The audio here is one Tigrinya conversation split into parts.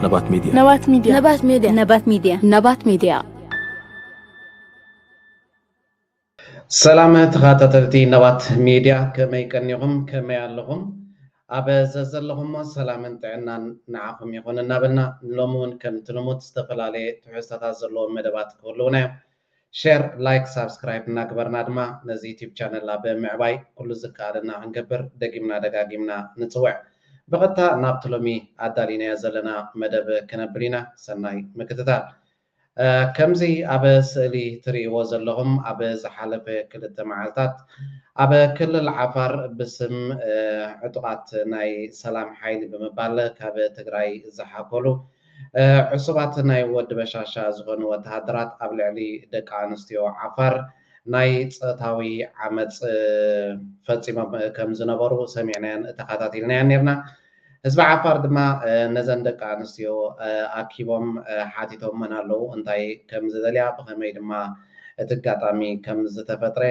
نبات ميديا نبات ميديا نبات ميديا نبات ميديا نبات ميديا سلامة تخاطرتي نبات ميديا كما يكنيهم كما يعلهم أبززلهم سلامة عنا نعاكم يكون النابلنا لومون كم تلموت استفل عليه تحسها زلوا مدبات كلنا شير لايك سبسكرايب نكبر نادما نزي يوتيوب channel لابا معباي كل ذكرنا هنكبر دقيمنا دقاقيمنا نتوع بغتا نابتلومي عدالينا زلنا مدب كنبرينا سناي مكتتال كمزي أبا سألي تري وزلهم أبا زحلفة كل التمعالتات أبا كل العفار باسم عطقات ناي سلام حيلي بمبالة كابا تقراي زحاكولو عصبات ناي ود بشاشا زغن وتهدرات أبلعلي دك عنستيو عفار ناي تاوي عمد فتيما كمزنبرو سمعنان تخاتاتيلنا نيرنا ህዝቢ ዓፋር ድማ ነዘን ደቂ ኣንስትዮ ኣኪቦም ሓቲቶም መናለው እንታይ ከም ዝደልያ ብኸመይ ድማ እቲ ኣጋጣሚ ከም ዝተፈጥረ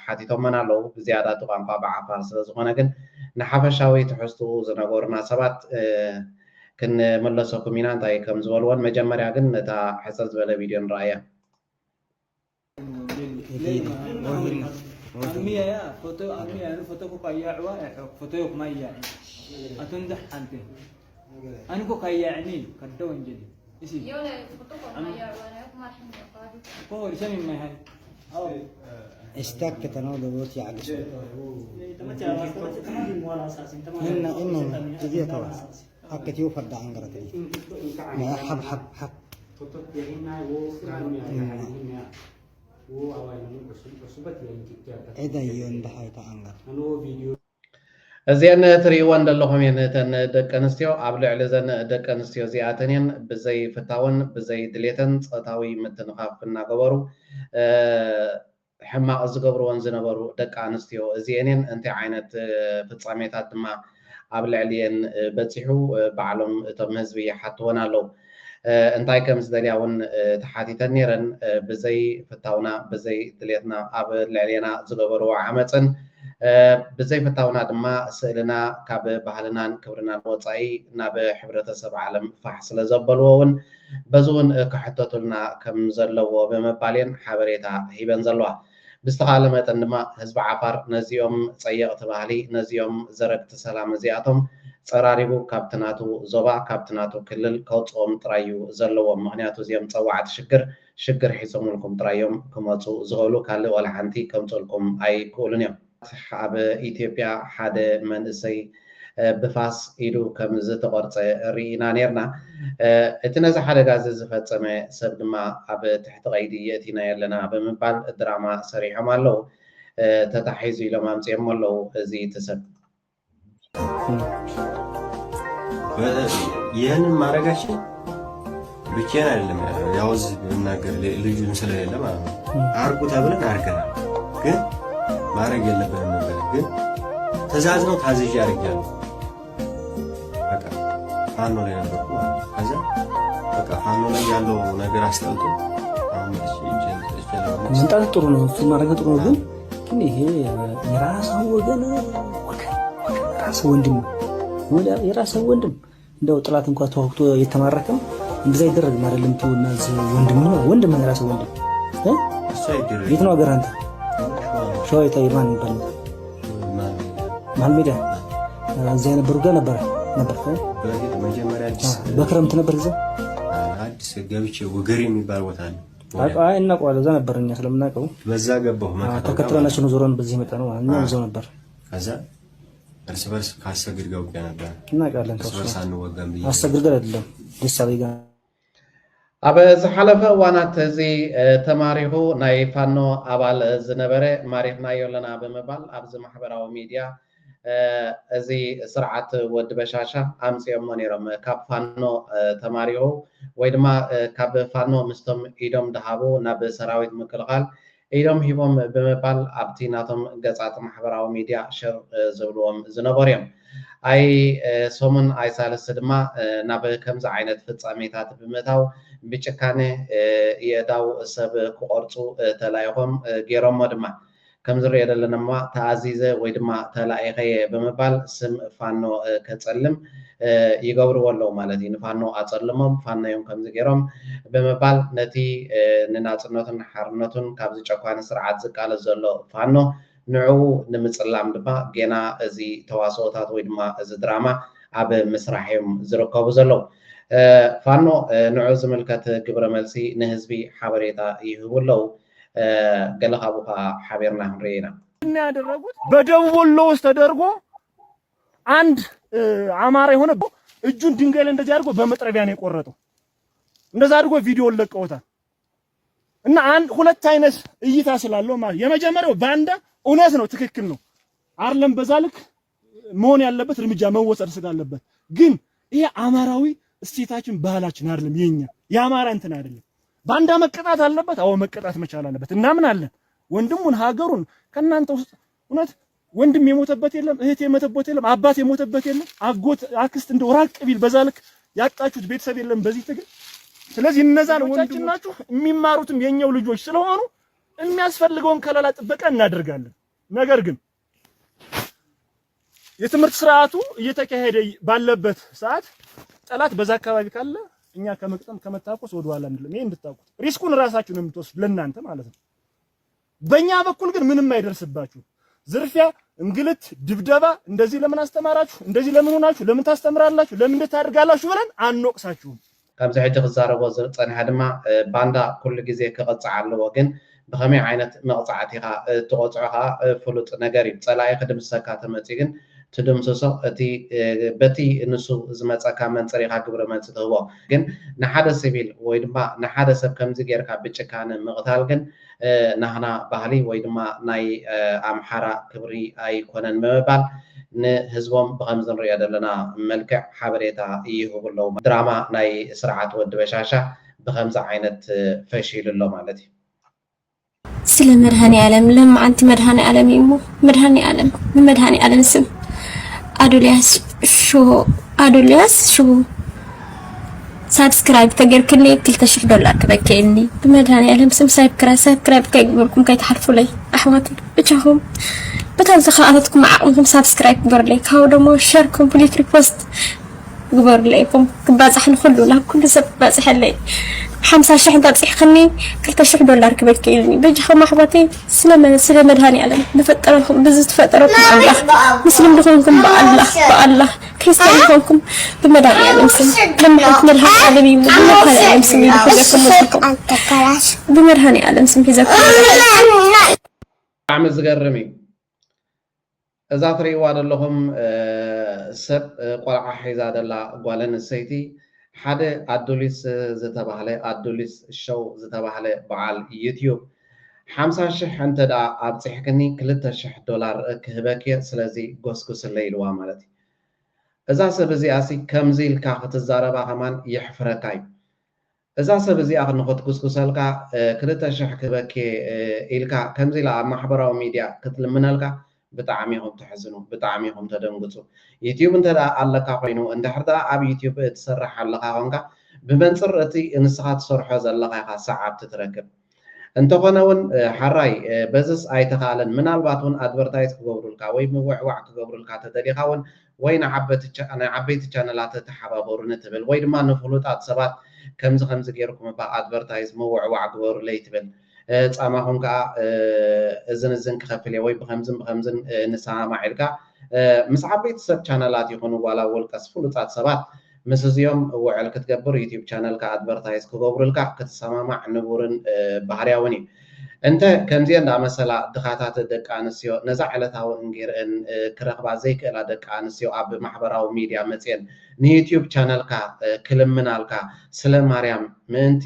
ሓቲቶም መናለው ብዝያዳ እቲ ቋንቋ ብዓፋር ስለዝኾነ ግን ንሓፈሻዊ ትሕዝቱ ዝነበሩና ሰባት ክንመለሰኩም ኢና እንታይ ከም ዝበልዎን መጀመርያ ግን ነታ ሕፅር ዝበለ ቪድዮ ንረኣያ أرمية يا فوتو أرمية أنا فوتو كوكايا عوا فوتو كمايا أتندح أنت أنا كوكايا يعني كدو إنجلي إيش يولا فوتو كوكايا عوا أنا ما حني قادي كور شنو ما هاي اشتاق تناول دوت يا عقل إن جديد طبعا أكيد يوفر عنقرة تري ما حب حب حب إذا يون بحاجة عنقر እዚአን ትሪእወን ዘለኹም እየን እተን ደቂ ኣንስትዮ ኣብ ልዕሊ እዘን ደቂ ኣንስትዮ እዚኣተን እየን ብዘይ ፍታውን ብዘይ ድሌተን ፀታዊ ምትንኻፍ እናገበሩ ሕማቕ ዝገብርዎን ዝነበሩ ደቂ ኣንስትዮ እዚአን እየን እንታይ ዓይነት ፍፃሜታት ድማ ኣብ ልዕሊአን በፂሑ ባዕሎም እቶም ህዝቢ ይሓትወን ኣለው እንታይ ከም ዝደልያ እውን ተሓቲተን ነይረን ብዘይ ፍታውና ብዘይ ድሌትና ኣብ ልዕሊና ዝገበርዎ ዓመፅን ብዘይ ፍታውና ድማ ስእልና ካብ ባህልናን ክብርናን ወፃኢ ናብ ሕብረተሰብ ዓለም ፋሕ ስለ ዘበልዎ እውን በዚ እውን ክሕተቱልና ከም ዘለዎ ብምባልን ሓበሬታ ሂበን ዘለዋ ብዝተኻለ መጠን ድማ ህዝቢ ዓፋር ነዚኦም ፀየቕቲ ባህሊ ነዚኦም ዘረግቲ ሰላም እዚኣቶም ፀራሪቡ ካብቲ ናቱ ዞባ ካብቲ ናቱ ክልል ከውፅኦም ጥራይ እዩ ዘለዎም ምክንያቱ እዚኦም ፀዋዕቲ ሽግር ሒዞምልኩም ጥራዮም ክመፁ ዝኽእሉ ካልእ ወላ ሓንቲ ከምፅልኩም ኣይክእሉን እዮም ኣብ ኢትዮጵያ ሓደ መንእሰይ ብፋስ ኢዱ ከም ዝተቆርፀ ርኢና ነርና እቲ ነዚ ሓደጋ እዚ ዝፈፀመ ሰብ ድማ ኣብ ትሕቲ ቀይዲ የእቲና የለና ብምባል ድራማ ሰሪሖም ኣለው ተታሒዙ ኢሎም ኣምፅኦም ኣለው እዚ ትሰብ ይህንን ማድረጋችን ብቻዬን አይደለም ያው እዚህ ብናገር ልጁን ስለሌለ ማለት ነው አርጉ ተብለን አድርገናል ግን ማድረግ የለብንም ነበር ግን ትእዛዝ ነው ታዝዤ አድርጌያለሁ በቃ ፋኖ ላይ ነበርኩ ከዛ በቃ ፋኖ ላይ ያለው ነገር አስጠልቶ መንጣት ጥሩ ነው እሱ ማድረግ ጥሩ ነው ግን ይሄ የራስህ ወገን ራስህ ወንድም የራስህ ወንድም እንደው ጥላት እንኳን ተወክቶ የተማረከም እንደዛ ይደረግም አይደለም ተውና ወንድም የራስህ ወንድም የት ነው ሀገር አንተ ሸዋ የታይማን ይባላል ማል ሜዳ እዚያ ነበሩ ጋር ነበር መጀመሪያ አዲስ በክረምት ነበር እዛ አዲስ ገብቼ ወገሪ የሚባል ቦታ አለ አይ እናውቀዋለን እዛ ነበርኛ ስለምናውቀው በዛ ገባሁ ማለት ተከትለናቸው ነው ዞረን በዚህ መጣ ነው እኛ እዛው ነበር ከዛ እርስ በርስ ካሰግድ ጋር ወጋ ነበር እናውቃለን እርስ በርስ አንወጋም ብዬ አሰግድ ጋር አይደለም ደስ አበይ ጋር ኣብ ዝሓለፈ እዋናት እዚ ተማሪኹ ናይ ፋኖ ኣባል ዝነበረ ማሪኽናዮ ኣለና ብምባል ኣብዚ ማሕበራዊ ሚድያ እዚ ስርዓት ወዲ በሻሻ ኣምፅኦሞ ነይሮም ካብ ፋኖ ተማሪኹ ወይ ድማ ካብ ፋኖ ምስቶም ኢዶም ድሃቡ ናብ ሰራዊት ምክልኻል ኢዶም ሂቦም ብምባል ኣብቲ ናቶም ገጻት ማሕበራዊ ሚድያ ሽር ዝብልዎም ዝነበሩ እዮም ኣይ ሶሙን ኣይ ሳልስ ድማ ናብ ከምዚ ዓይነት ፍፃሜታት ብምእታው ብጭካነ የዳው ሰብ ክቆርፁ ተላይኾም ገይሮሞ ድማ ከም ዝርአ ዘለና ማ ተኣዚዘ ወይ ድማ ተላኢኸየ ብምባል ስም ፋኖ ከጸልም ይገብርዎ ኣለዉ ማለት እዩ ንፋኖ ኣጸልሞም ፋኖዮም ከምዚ ገይሮም ብምባል ነቲ ንናጽነቱን ሓርነቱን ካብዚ ጨኳነ ስርዓት ዝቃለስ ዘሎ ፋኖ ንዕኡ ንምጽላም ድማ ገና እዚ ተዋስኦታት ወይ ድማ እዚ ድራማ ኣብ ምስራሕ እዮም ዝርከቡ ዘለዉ ፋኖ ንዕኡ ዝምልከት ግብረ መልሲ ንህዝቢ ሓበሬታ ይህቡ ኣለዉ ገለ ካብኡ ከዓ ሓቢርና ክንርኢ ኢና ያደረጉት በደቡብ ወሎ ውስጥ ተደርጎ አንድ አማራ የሆነ እጁን ድንጋይ ላይ እንደዚህ አድርጎ በመጥረቢያ ነው የቆረጠው እንደዛ አድርጎ ቪዲዮ ለቀውታል እና አንድ ሁለት አይነት እይታ ስላለው ማለት የመጀመሪያው ባንዳ እውነት ነው ትክክል ነው አይደለም በዛልክ መሆን ያለበት እርምጃ መወሰድ ስላለበት ግን ይሄ አማራዊ እስቴታችን ባህላችን አይደለም የኛ የአማራ እንትን አይደለም ባንዳ መቀጣት አለበት አው መቀጣት መቻል አለበት እናምናለን ወንድሙን ሀገሩን ከናንተ ውስጥ እውነት ወንድም የሞተበት የለም እህት የሞተበት የለም አባት የሞተበት የለም አጎት አክስት እንደው ራቅ ቢል በዛልክ ያጣችሁት ቤተሰብ የለም በዚህ ትግል ስለዚህ እነዛን ወንድሞቻችን ናችሁ የሚማሩትም የኛው ልጆች ስለሆኑ የሚያስፈልገውን ከለላ ጥበቃ እናደርጋለን ነገር ግን የትምህርት ስርዓቱ እየተካሄደ ባለበት ሰዓት ጠላት በዛ አካባቢ ካለ እኛ ከመቅጠም ከመታቆስ ወደ ኋላ እንድለም ይሄን እንድታውቁት ሪስኩን ራሳችሁ ነው የምትወስዱ ለእናንተ ማለት ነው በእኛ በኩል ግን ምንም አይደርስባችሁ ዝርፊያ እንግልት ድብደባ እንደዚህ ለምን አስተማራችሁ እንደዚህ ለምን ሆናችሁ ለምን ታስተምራላችሁ ለምን እንድታደርጋላችሁ ብለን አንወቅሳችሁም ከምዚ ሕጂ ክዛረቦ ዝፀንሐ ድማ ባንዳ ኩሉ ግዜ ክቕፅዕ ኣለዎ ግን ብኸመይ ዓይነት መቕፃዕቲ ኢኻ ትቆፅዖ ኸ ፍሉጥ ነገር እዩ ፀላኢ ክድምሰካ ተመፂ ግን ትድምስሶ እቲ በቲ ንሱ ዝመፀካ መንፅር ኢኻ ግብረ መልሲ ትህቦ ግን ንሓደ ሲቪል ወይ ድማ ንሓደ ሰብ ከምዚ ጌርካ ብጭካነ ምቕታል ግን ናህና ባህሊ ወይ ድማ ናይ ኣምሓራ ክብሪ ኣይኮነን ብምባል ንህዝቦም ብከምዚ ንሪኦ ዘለና መልክዕ ሓበሬታ ይህቡ ኣለዉ ድራማ ናይ ስርዓት ወዲ በሻሻ ብከምዚ ዓይነት ፈሺሉ ኣሎ ማለት እዩ ስለ መድሃኒ ዓለም ለማዓንቲ መድሃኒ ዓለም እዩ መድሃኒ ዓለም መድሃኒ ዓለም ስም አዶልያስ ሹ سبسكرايب تقدر كلي $1000 كبكيني بمداني علم سم سبسكرايب كيقولكم كيتحرفوا لي أحواتي بجاهم بتنسى خاطركم معكم سبسكرايب قبر لي هاو دمو شير كومبليت ريبوست قبر ليكم كبازح نخلو لها كل سب بازح لي 50 بازح خلني $1000 كبكيني بجاهم أحواتي سلام مداني علم بفترهم بزت فتركم الله مسلم لكم بالله كيستعينكم بمداني علم سم لما حكم الهان عالمي بمداني علم سم يجزاكم بمداني علم سم يجزاكم عم زقرمي إذا تريوا لهم سب قلع حيزاد الله قالن السيتي حدا أدوليس زتبعله أدوليس شو زتبعله بعال يوتيوب 50,000 أنت دا أبصحكني $3,000 كهبكي سلازي قسقس الليل وامالتي إذا سبزي أسي كمزيل كاخت الزاربا كمان يحفركاي إذا سبزي أخذ نخد كسكسلكا $3,000 كبكي إلكا كمزيل محبرة وميديا كتل منالكا بتعميهم تحزنوا بتعميهم تدنقصوا يوتيوب انت علىكا خوينو انت حردا اب يوتيوب تسرح علىكا هونكا بمنصرتي انسخات صرحه زلقا ساعات تتركب انت خنون حراي بزس اي تخالن منالباتون ادفرتايز كغبرلكا وي موعوع كغبرلكا تدريخاون وين انا عبيت چانلات تحبابورن تبل وي دما نفلوطات سبات كمز غيركم با ادفرتايز موعوع كغبر ليتبل ጻማኹም ከዓ እዝን ክኸፍል ወይ ብኸምዝን ንሰማዕ ኢልካ ምስ ዓበይቲ ሰብ ቻነላት ይኹኑ ዋላ ወልቀስ ፍሉጣት ሰባት ምስ እዚኦም ውዕል ክትገብር ዩቲዩብ ቻነልካ ኣድቨርታይዝ ክገብሩልካ ክትሰማማዕ ንቡርን ባህርያውን እዩ እንተ ከምዚ እንዳመሰላ ድኻታት ደቂ ኣንስትዮ ነዛ ዕለታዊ እንጌርአን ክረኽባ ዘይክእላ ደቂ ኣንስትዮ ኣብ ማሕበራዊ ሚድያ መፅአን ንዩቲዩብ ቻነልካ ክልምናልካ ስለ ማርያም ምእንቲ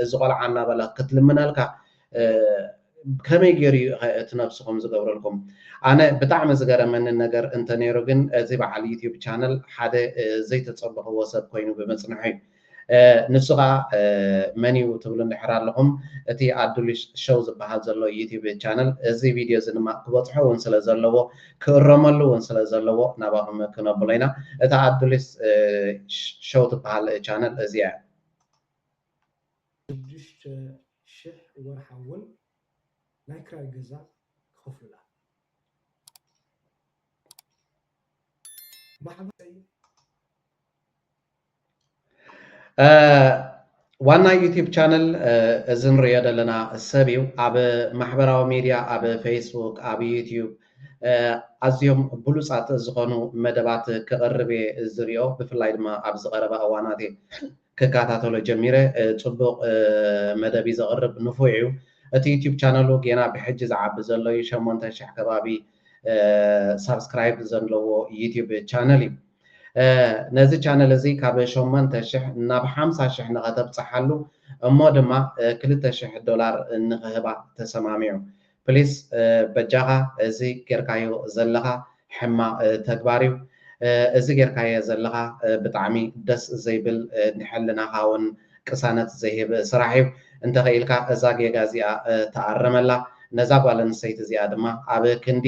እዚ ቆልዓ እናበላ ክትልምናልካ ከመይ ገይሩ እቲ ነብስኹም ዝገብረልኩም ኣነ ብጣዕሚ ዝገረመኒ ነገር እንተ ነይሩ ግን እዚ በዓል ዩቲዩብ ቻነል ሓደ ዘይተፀበኽዎ ሰብ ኮይኑ ብመፅንሑ እዩ ንሱ ከዓ መኒው ትብሉ እንድሕር ኣለኹም እቲ ኣዱሊስ ሾው ዝበሃል ዘሎ ዩቲዩብ ቻነል እዚ ቪድዮ እዚ ድማ ክበፅሖ እውን ስለ ዘለዎ ክእረመሉ እውን ስለ ዘለዎ ናባኹም ክነብሎ ኢና እታ ኣዱሊስ ሾው ትበሃል ቻነል እዚኣ 6,000 ወርሓውን ናይ ክራይ ገዛ ክኸፍሉላ ማሕበረሰብ ዋና ዩቲዩብ ቻነል እዚ ንሪኦ ዘለና ሰብ እዩ ኣብ ማሕበራዊ ሚድያ ኣብ ፌስቡክ ኣብ ዩቲዩብ ኣዝዮም ብሉፃት ዝኾኑ መደባት ክቐርብ ዝሪኦ ብፍላይ ድማ ኣብ ዝቐረባ እዋናት ክከታተሎ ጀሚረ ፅቡቕ መደብ እዩ ዘቕርብ ንፉዕ እዩ እቲ ዩቲዩብ ቻነሉ ጌና ብሕጂ ዝዓቢ ዘሎ እዩ 8,000 ከባቢ ሳብስክራይብ ዘለዎ ዩቲዩብ ቻነል እዩ ነዚ ቻነል እዚ ካብ 8,000 ናብ 50,000 ንኸተብፅሓሉ እሞ ድማ $2,000 ንኽህባ ተሰማሚዑ ፕሊስ በጃኻ እዚ ጌርካዮ ዘለኻ ሕማቕ ተግባር እዩ እዚ ጌርካዮ ዘለኻ ብጣዕሚ ደስ ዘይብል ንሕልናኻ እውን ቅሳነት ዘይህብ ስራሕ እዩ እንተኽኢልካ እዛ ጌጋ እዚኣ ተኣርመላ ነዛ ጓል ኣንስተይቲ እዚኣ ድማ ኣብ ክንዲ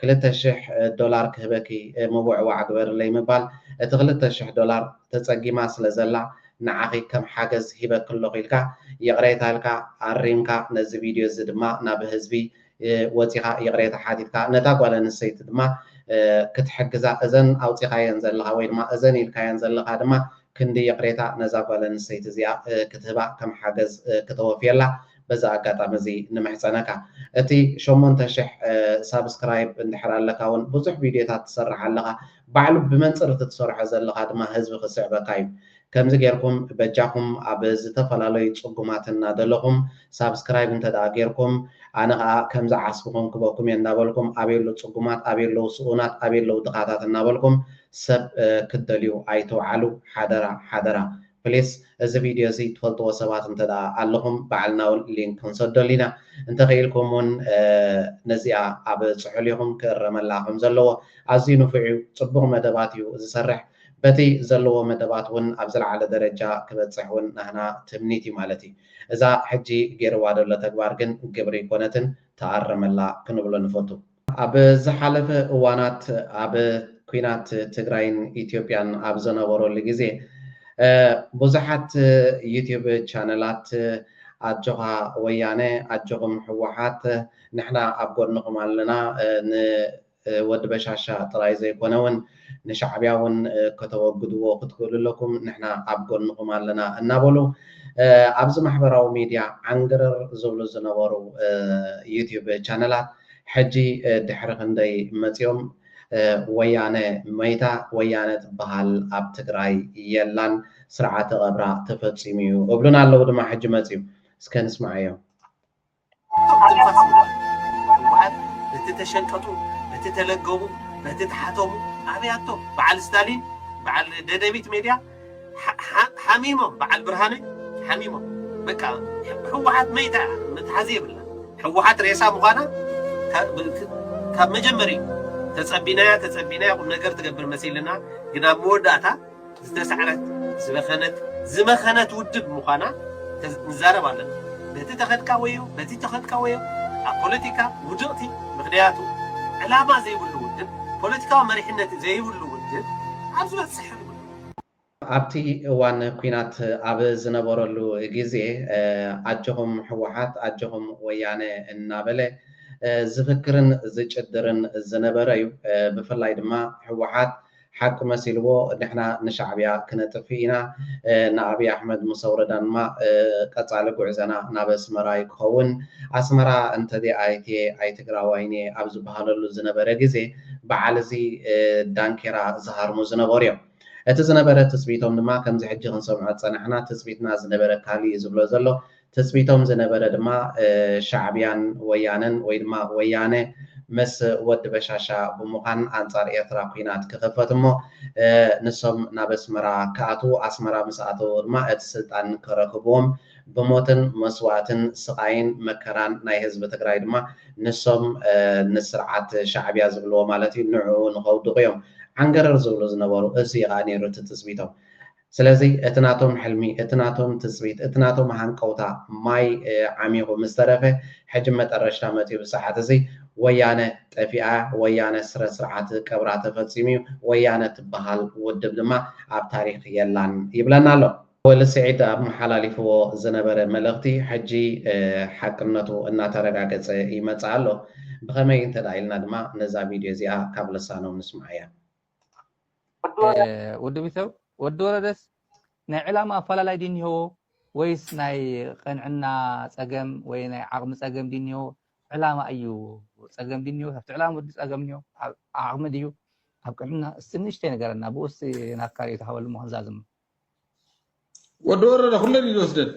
$2,000 ክህበኪ ምውዕዋዕ ግበርለይ ምባል እቲ $2,000 ተፀጊማ ስለ ዘላ ንዓኺ ከም ሓገዝ ሂበክ ኣለኹ ኢልካ ይቕሬታ ኢልካ ኣሪምካ ነዚ ቪድዮ እዚ ድማ ናብ ህዝቢ ወፂኻ ይቕሬታ ሓቲትካ ነታ ጓል ኣንስተይቲ ድማ ክትሕግዛ እዘን ኣውፂኻየን ዘለኻ ወይ ድማ እዘን ኢልካየን ዘለኻ ድማ ክንዲ ይቕሬታ ነዛ ጓል ኣንስተይቲ እዚኣ ክትህባ ከም ሓገዝ ክተወፍየላ በዛ ኣጋጣሚ እዚ ንምሕፀነካ እቲ 8,000 ሳብስክራይብ እንድሕር ኣለካ እውን ብዙሕ ቪድዮታት ትሰርሕ ኣለኻ ባዕሉ ብመንፅር እቲ ትሰርሖ ዘለኻ ድማ ህዝቢ ክስዕበካ እዩ ከምዚ ጌርኩም በጃኹም ኣብ ዝተፈላለዩ ፅጉማት እናደለኹም ሳብስክራይብ እንተደኣ ጌርኩም ኣነ ከዓ ከምዚ ዓስብኩም ክበኩም እየ እናበልኩም ኣበየሎ ፅጉማት ኣበየሎ ስኡናት ኣበየሎ ድኻታት እናበልኩም ሰብ ክደልዩ ኣይተውዓሉ ሓደራ ሓደራ ፕሊስ እዚ ቪድዮ እዚ ትፈልጥዎ ሰባት እንተደኣ ኣለኹም ባዕልና እውን ሊንክ ክንሰደሉ ኢና እንተኽኢልኩም እውን ነዚኣ ኣብ ፅሑል ኢኹም ክእረመላ ከም ዘለዎ ኣዝዩ ንፉዕ እዩ ፅቡቕ መደባት እዩ ዝሰርሕ በቲ ዘለዎ መደባት እውን ኣብ ዝለዓለ ደረጃ ክበፅሕ እውን ናህና ትምኒት እዩ ማለት እዩ እዛ ሕጂ ገይርዋ ዘሎ ተግባር ግን ግብሪ ኮነትን ተኣርመላ ክንብሎ ንፈቱ ኣብ ዝሓለፈ እዋናት ኣብ ኩናት ትግራይን ኢትዮጵያን ኣብ ዝነበረሉ ግዜ ብዙሓት ዩቲዩብ ቻነላት ኣጆኻ ወያነ ኣጆኹም ሕወሓት ንሕና ኣብ ጎንኹም ኣለና ንወዲ በሻሻ ጥራይ ዘይኮነ እውን ንሻዕብያ እውን ከተወግድዎ ክትክእሉ ኣለኩም ንሕና ኣብ ጎንኹም ኣለና እናበሉ ኣብዚ ማሕበራዊ ሚድያ ዓንግርር ዝብሉ ዝነበሩ ዩቲዩብ ቻነላት ሕጂ ድሕሪ ክንደይ መፂኦም ወያነ መይታ ወያነ ትበሃል ኣብ ትግራይ የላን ስርዓተ ቀብራ ተፈፂሙ እዩ እብሉና ኣለዉ ድማ ሕጂ መፂኡ እስከ ንስማዕ እዮም እቲ ተሸንቀጡ እቲ ተለገቡ እቲ ተሓተሙ ኣብያቶ በዓል ስታሊን በዓል ደደቢት ሚድያ ሓሚሞም በዓል ብርሃነ ሓሚሞም በቃ ሕወሓት መይታ መትሓዚ የብላ ሕወሓት ሬሳ ምዃና ካብ መጀመሪኡ ተፀቢናያ ቁም ነገር ትገብር መሲልና ግን ኣብ መወዳእታ ዝተሰዕረት ዝመኸነት ውድብ ምዃና ንዛረብ ኣለና በቲ ተኸድካ ወዮ ኣብ ፖለቲካ ውድቕቲ ምክንያቱ ዕላማ ዘይብሉ ውድብ ፖለቲካዊ መሪሕነት ዘይብሉ ውድብ ኣብ ዝበፅሕ ኣብቲ እዋን ኩናት ኣብ ዝነበረሉ ግዜ ኣጆኹም ሕወሓት ኣጆኹም ወያነ እናበለ ዝፍክርን ዝጭድርን ዝነበረ እዩ ብፍላይ ድማ ሕወሓት ሓቂ መሲልዎ ንሕና ንሻዕብያ ክነጥፊ ኢና ንኣብይ ኣሕመድ ምስ ኣውረዳ ድማ ቀፃሊ ጉዕዘና ናብ ኣስመራ ይክኸውን ኣስመራ እንተደኣይቴ ኣይትግራዋይኔ ኣብ ዝበሃለሉ ዝነበረ ግዜ በዓል እዚ ዳንኬራ ዝሃርሙ ዝነበሩ እዮም እቲ ዝነበረ ትፅቢቶም ድማ ከምዚ ሕጂ ክንሰምዖ ፀናሕና ትፅቢትና ዝነበረ ካሊእ ዝብሎ ዘሎ ትፅቢቶም ዝነበረ ድማ ሻዕብያን ወያነን ወይ ድማ ወያነ ምስ ወዲ በሻሻ ብምዃን ኣንፃር ኤርትራ ኩናት ክኽፈት እሞ ንሶም ናብ ኣስመራ ክኣትዉ ኣስመራ ምስ ኣተዉ ድማ እቲ ስልጣን ክረክብዎም ብሞትን መስዋዕትን ስቃይን መከራን ናይ ህዝቢ ትግራይ ድማ ንሶም ንስርዓት ሻዕብያ ዝብልዎ ማለት እዩ ንዕኡ ንኸውድቑ እዮም ዓንገረር ዝብሉ ዝነበሩ እዚ ከዓ ነይሩ እቲ ትፅቢቶም ስለዚ እቲ ናቶም ሕልሚ እቲ ናቶም ትፅቢት እቲ ናቶም ሃንቀውታ ማይ ዓሚቑ ምስ ተረፈ ሕጂ መጠረሽታ መፅኡ ብሰዓት እዚ ወያነ ጠፊኣ ወያነ ስረ ስርዓት ቀብራ ተፈፂሙ እዩ ወያነ ትበሃል ውድብ ድማ ኣብ ታሪክ የላን ይብለና ኣሎ ወለሰዒድ ኣብ መሓላሊፍዎ ዝነበረ መልእኽቲ ሕጂ ሓቅነቱ እናተረጋገፀ ይመጽእ ኣሎ ብኸመይ እንተዳኢልና ድማ ነዛ ቪድዮ እዚኣ ካብ ልሳኖም ንስማዕ እያ ወዲ ቤተሰብ ወዲ ወረደስ ናይ ዕላማ ኣፈላላይ ድንይዎ ወይስ ናይ ቀንዕና ፀገም ወይ ናይ ዓቕሚ ፀገም ድንይዎ ዕላማ እዩ ፀገም ድንይዎ ካብቲ ዕላማ ወዲ ፀገም ድንይዎ ዓቕሚ ድዩ ኣብ ቀንዕና ንእሽተይ ነገረና ብኡስ ናብ ካልእ ተሃበሉ ምክንዛዝም ወዲ ወረደ ኩለን ይወስደን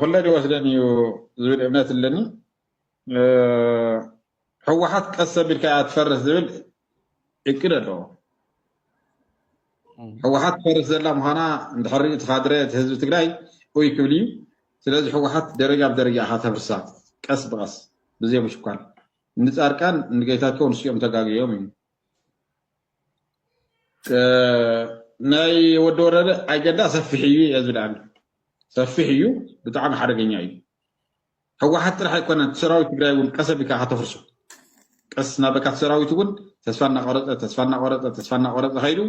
ኩለን ይወስደን እዩ ዝብል እምነት ኣለኒ ሕወሓት ቀስ ኣቢልካ እያ ትፈርስ ዝብል እቅድ ኣለዎ ሕወሓት ትፈርስ ዘላ ምዃና እንድሕሪ እቲ ካድረ እቲ ህዝቢ ትግራይ ወይ ክብል እዩ ስለዚ ሕወሓት ደረጃ ብደረጃ ኢኻ ተፍርሳ ቀስ ብቐስ ብዘይ ምሽኳል ንፃርቃን ንጌታቸው ንስኦም ተጋግዮም እዩ ናይ ወዲ ወረደ ኣጀንዳ ሰፊሕ እዩ እየ ዝብልዓኒ ሰፊሕ እዩ ብጣዕሚ ሓደገኛ እዩ ሕወሓት ጥራሕ ኣይኮነን ሰራዊት ትግራይ እውን ቀስ ኣቢልካ ኢኻ ተፍርሶ ቀስ ናበካ ሰራዊት እውን ተስፋ እናቆረፀ ኸይዱ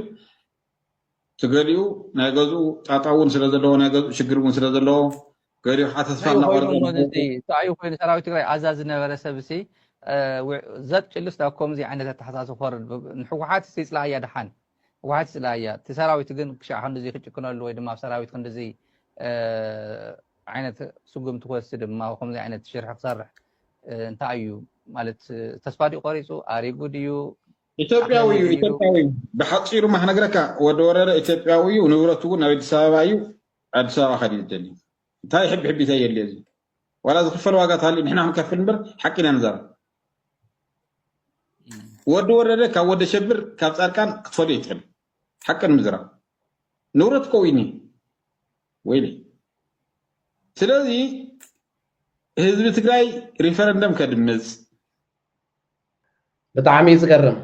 ትገሊኡ ናይ ገዝኡ ጣጣ እውን ስለ ዘለዎ ናይ ገዝኡ ሽግር እውን ስለ ዘለዎ ገሊኡ ሓ ተስፋ እናቆረፀ እዩ ኮይኑ ሰራዊት ትግራይ ኣዛዝ ዝነበረ ሰብሲ ዘጥ ጭልስ ናብ ከምዚ ዓይነት ኣተሓሳስባ ክወርድ ንሕወሓት ይፅላእያ ድሓን ሕወሓት ይፅላእያ እቲ ሰራዊት ግን ክሻዕ ክንደዚ ክጭክነሉ ወይ ድማ ኣብ ሰራዊት ክንደዚ ዓይነት ስጉም ትወስድ ድማ ከምዚ ዓይነት ሽርሒ ክሰርሕ እንታይ እዩ ማለት ተስፋ ድዩ ቆሪፁ ኣሪጉ ድዩ ኢትዮጵያዊ እዩ ኢትዮጵያዊ ብሓፂሩ ማሕነግረካ ወዲ ወረደ ኢትዮጵያዊ እዩ ንብረቱ እውን ናብ ኣዲስ ኣበባ እዩ ኣዲስ ኣበባ ከዲዩ ዝደሊ እንታይ ሕቢ ሕቢታ የለ እዚ ዋላ ዝክፈል ዋጋ ታሃልዩ ንሕና ክንከፍል እምበር ሓቂና ንዛረብ ወዲ ወረደ ካብ ወዲ ሸብር ካብ ፃድቃን ክትፈልዮ ይትኽእል ሓቅን ምዝራብ ንብረት ከውይኒ ወይኒ ስለዚ ህዝቢ ትግራይ ሪፈረንደም ከድምፅ ብጣዕሚ ዝገርም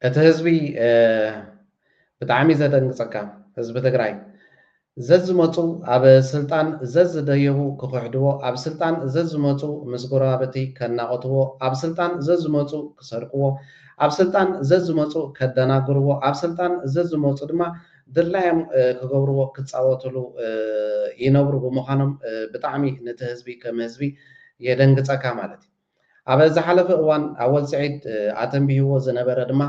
እቲ ህዝቢ ብጣዕሚ ዘደንግፀካ ህዝቢ ትግራይ ዘዝመፁ ኣብ ስልጣን ዘዝደየቡ ክክሕድዎ ኣብ ስልጣን ዘዝመፁ ምስ ጎረባብቲ ከናቆትዎ ኣብ ስልጣን ዘዝመፁ ክሰርቅዎ ኣብ ስልጣን ዘዝመፁ ከደናግርዎ ኣብ ስልጣን ዘዝመፁ ድማ ድላዮም ክገብርዎ ክፃወትሉ ይነብሩ ብምዃኖም ብጣዕሚ ነቲ ህዝቢ ከም ህዝቢ የደንግፀካ ማለት እዩ ኣብ ዝሓለፈ እዋን ኣወል ስዒድ ኣተንቢህዎ ዝነበረ ድማ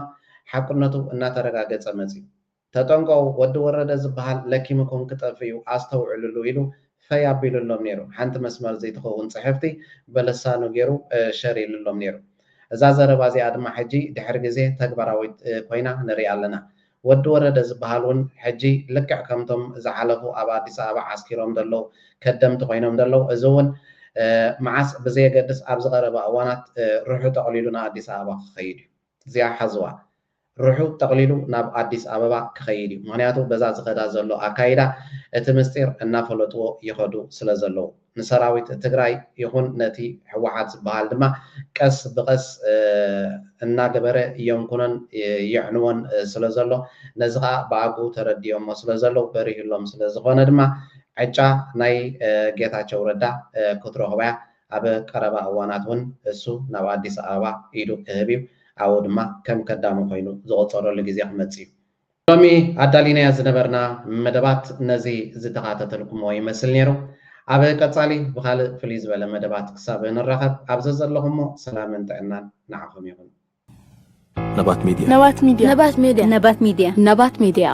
ሓቅነቱ እናተረጋገፀ መፅዩ ተጠንቀው ወዲ ወረደ ዝበሃል ለኪምኩም ክጠፍዩ ኣስተውዕልሉ ኢሉ ፈይ ኣቢሉሎም ነይሩ ሓንቲ መስመር ዘይትኸውን ፅሕፍቲ በለሳኑ ገይሩ ሸር ኢሉሎም ነይሩ እዛ ዘረባ እዚኣ ድማ ሕጂ ድሕሪ ግዜ ተግባራዊት ኮይና ንሪኣ ኣለና ወዲ ወረደ ዝበሃል እውን ሕጂ ልክዕ ከምቶም ዝሓለፉ ኣብ ኣዲስ ኣበባ ዓስኪሮም ዘለው ከደምቲ ኮይኖም ዘለው እዚ እውን መዓስ ብዘየገድስ ኣብ ዝቐረበ እዋናት ርሑ ጠቕሊሉ ናብ ኣዲስ ኣበባ ክኸይድ እዩ እዚኣ ሓዝዋ ርሑ ጠቕሊሉ ናብ ኣዲስ ኣበባ ክኸይድ እዩ ምክንያቱ በዛ ዝኸዳ ዘሎ ኣካይዳ እቲ ምስጢር እናፈለጥዎ ይኸዱ ስለ ዘለው ንሰራዊት ትግራይ ይኹን ነቲ ሕወሓት ዝበሃል ድማ ቀስ ብቀስ እናገበረ የንኩነን ይዕንወን ስለ ዘሎ ነዚ ከዓ ብኣግኡ ተረዲዮሞ ስለ ዘለው በሪህሎም ስለ ዝኾነ ድማ ዕጫ ናይ ጌታቸው ረዳ ክትረኽበያ ኣብ ቀረባ እዋናት እውን እሱ ናብ ኣዲስ ኣበባ ኢዱ ክህብ እዩ ኣብኡ ድማ ከም ከዳሙ ኮይኑ ዝቆፀረሉ ግዜ ክመፅእ እዩ ሎሚ ኣዳሊናያ ዝነበርና መደባት ነዚ ዝተኻተተልኩሞ ይመስል ነይሩ ኣብ ቀፃሊ ብካልእ ፍልይ ዝበለ መደባት ክሳብ ንራኸብ ኣብዚ ዘለኹሞ ሰላምን ጥዕናን ንዓኹም ይኹን ነባት ሚድያ